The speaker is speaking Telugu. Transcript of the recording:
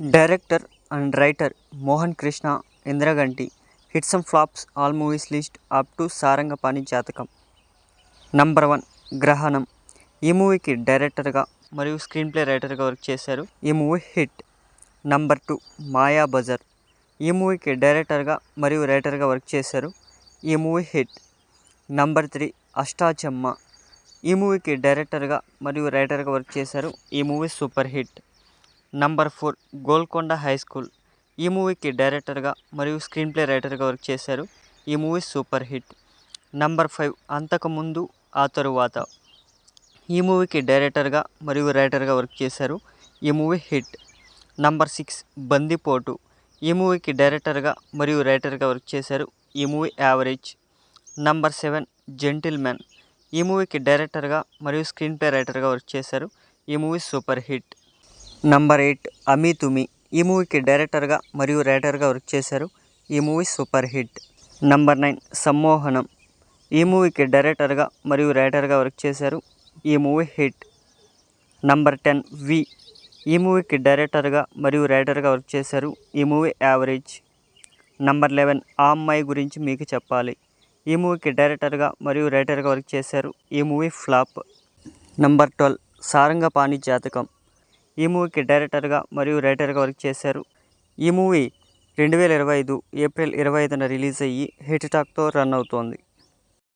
Director and writer Mohan Krishna Indraganti hit some flops, all movies list up to Sarangapani Jatakam. Number 1 Grahanam. ఈ మూవీకి డైరెక్టర్గా మరియు స్క్రీన్ ప్లే రైటర్గా వర్క్ చేశారు. ఈ మూవీ హిట్. నంబర్ 2 మాయా బజార్. ఈ మూవీకి డైరెక్టర్గా మరియు రైటర్గా వర్క్ చేశారు. ఈ మూవీ హిట్. నంబర్ 3 అష్టాచెమ్మ. ఈ మూవీకి డైరెక్టర్గా మరియు రైటర్గా వర్క్ చేశారు. ఈ movie super hit. Number 4 Golconda high school. ఈ మూవీకి డైరెక్టర్గా మరియు స్క్రీన్ ప్లే రైటర్గా వర్క్ చేశారు. ఈ మూవీ సూపర్ హిట్. నంబర్ 5 అంతకుముందు ఆ తరువాత. ఈ మూవీకి డైరెక్టర్గా మరియు రైటర్గా వర్క్ చేశారు. ఈ మూవీ హిట్. నంబర్ 6 బందిపోటు. ఈ మూవీకి డైరెక్టర్గా మరియు రైటర్గా వర్క్ చేశారు. ఈ మూవీ యావరేజ్. Number 7 gentlemen. ఈ మూవీకి డైరెక్టర్గా మరియు స్క్రీన్ ప్లే రైటర్గా వర్క్ చేశారు. ఈ మూవీ సూపర్ హిట్. నంబర్ 8 అమీ తుమి. ఈ మూవీకి డైరెక్టర్గా మరియు రైటర్గా వర్క్ చేశారు. ఈ మూవీ సూపర్ హిట్. నంబర్ 9 సమ్మోహనం. ఈ మూవీకి డైరెక్టర్గా మరియు రైటర్గా వర్క్ చేశారు. ఈ మూవీ హిట్. నంబర్ 10 వి. ఈ మూవీకి డైరెక్టర్గా మరియు రైటర్గా వర్క్ చేశారు. ఈ మూవీ యావరేజ్. నంబర్ 11 ఆ అమ్మాయి గురించి మీకు చెప్పాలి. ఈ మూవీకి డైరెక్టర్గా మరియు రైటర్గా వర్క్ చేశారు. ఈ మూవీ ఫ్లాప్. నంబర్ 12 సారంగపాణి జాతకం. ఈ మూవీకి డైరెక్టర్గా మరియు రైటర్గా వర్క్ చేశారు. ఈ మూవీ 2025 ఏప్రిల్ 25న రిలీజ్ అయ్యి హిట్ టాక్తో రన్ అవుతోంది.